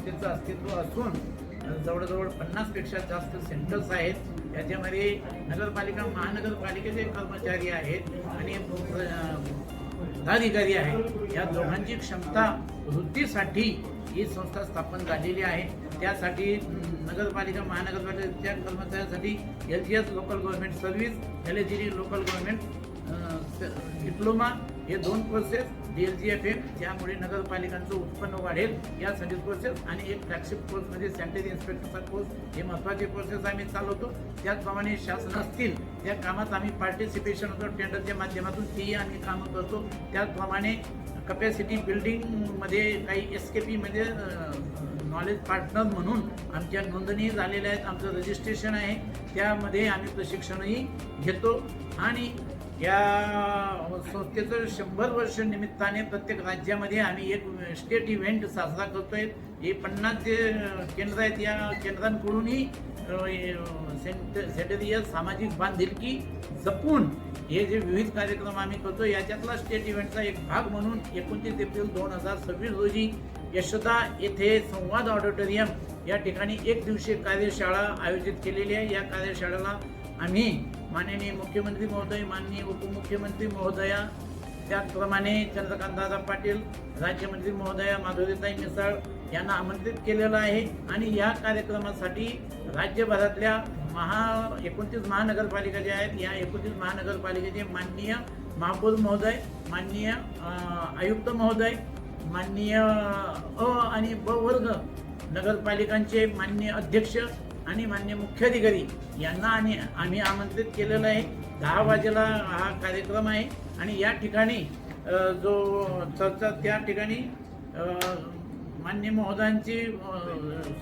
संस्थेचं अस्तित्व असून जवळजवळ 50पेक्षा जास्त सेंटर्स आहेत। याच्यामध्ये नगरपालिका महानगरपालिकेचे कर्मचारी आहेत आणि पदाधिकारी आहेत। या दोघांची क्षमता वृद्धीसाठी ही संस्था स्थापन झालेली आहे। त्यासाठी नगरपालिका महानगरपालिकेच्या कर्मचाऱ्यांसाठी LGS local government service, LHD local government diploma हे 2 कोर्सेस, DLGFM ज्यामुळे नगरपालिकांचं उत्पन्न वाढेल यासाठी कोर्सेस, आणि एक फ्लॅगशिप कोर्स म्हणजे सॅनिटरी इन्स्पेक्टरचा कोर्स, हे महत्त्वाचे कोर्सेस आम्ही चालवतो। त्याचप्रमाणे शासन असतील त्या कामात आम्ही पार्टिसिपेशन होतो, टेंडरच्या माध्यमातून तेही आम्ही कामं करतो। त्याचप्रमाणे कपॅसिटी बिल्डिंगमध्ये काही SKP म्हणजे नॉलेज पार्टनर म्हणून आमच्या नोंदणी झालेल्या आहेत, आमचं रजिस्ट्रेशन आहे, त्यामध्ये आम्ही प्रशिक्षणही घेतो। आणि या संस्थेचं 100 वर्ष निमित्ताने प्रत्येक राज्यामध्ये आम्ही एक स्टेट इव्हेंट साजरा करतोय। हे 50 जे केंद्र आहेत या केंद्रांकडूनही सेंटरीय सामाजिक बांधिलकी जपून हे जे विविध कार्यक्रम आम्ही करतो याच्यातला स्टेट इव्हेंटचा एक भाग म्हणून 29 एप्रिल 2026 रोजी यशोदा येथे संवाद ऑडिटोरियम या ठिकाणी एक दिवसीय कार्यशाळा आयोजित केलेली आहे। या कार्यशाळेला आम्ही माननीय मुख्यमंत्री महोदय, माननीय उपमुख्यमंत्री महोदया, त्याचप्रमाणे चंद्रकांतदादा पाटील, राज्यमंत्री महोदया माधुरीताई मिसाळ यांना आमंत्रित केलेलं आहे। आणि या कार्यक्रमासाठी राज्यभरातल्या 29 महानगरपालिका ज्या आहेत या 29 महानगरपालिकेचे माननीय महापौर महोदय, माननीय आयुक्त महोदय, माननीय अ आणि ब वर्ग नगरपालिकांचे माननीय अध्यक्ष आणि माननीय मुख्याधिकारी यांना आम्ही आमंत्रित केलेलं आहे। 10 वाजेला हा कार्यक्रम आहे आणि या ठिकाणी जो चर्चा त्या ठिकाणी माननीय महोदयांची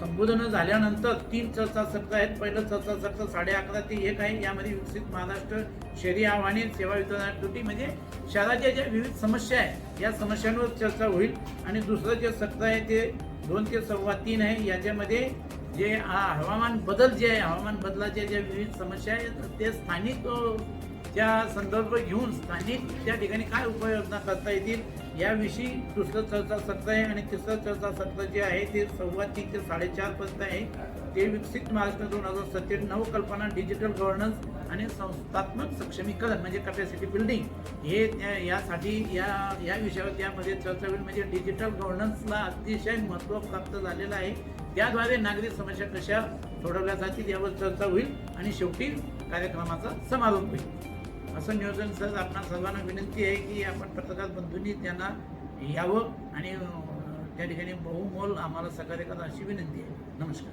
संबोधन झाल्यानंतर 3 चर्चासत्र आहेत। पहिलं चर्चासत्र 11:30 ते 1 आहे। यामध्ये विकसित महाराष्ट्र शहरी आव्हाने सेवा वितरणाची त्रुटी म्हणजे शहराच्या ज्या विविध समस्या आहेत या समस्यांवर चर्चा होईल। आणि दुसरं जे सत्र आहे ते 2 ते 3:15 आहे। याच्यामध्ये जे हवामान बदल जे आहे, हवामान बदलाच्या ज्या विविध समस्या आहेत ते स्थानिक त्या संदर्भ घेऊन स्थानिक त्या ठिकाणी काय उपाययोजना करता येतील याविषयी दुसरं चर्चासत्र आहे। आणि तिसरं चर्चासत्र जे आहे ते 3:15 ते 4:30 पर्यंत आहे। ते विकसित महाराष्ट्र 2027 नवकल्पना, डिजिटल गव्हर्नन्स आणि संस्थात्मक सक्षमीकरण म्हणजे कपॅसिटी बिल्डिंग हे यासाठी या विषयावर त्यामध्ये चर्चा होईल। म्हणजे डिजिटल गव्हर्नन्सला अतिशय महत्त्व प्राप्त झालेलं आहे, त्याद्वारे नागरिक समस्या कशा सोडवल्या जातील यावर चर्चा होईल आणि शेवटी कार्यक्रमाचा समारोप होईल। असं नियोजन सर आपणा सर्वांना विनंती आहे की आपण पत्रकार बंधूंनी त्यांना यावं आणि त्या ठिकाणी बहुमोल आम्हाला सहकार्य करा अशी विनंती आहे। नमस्कार।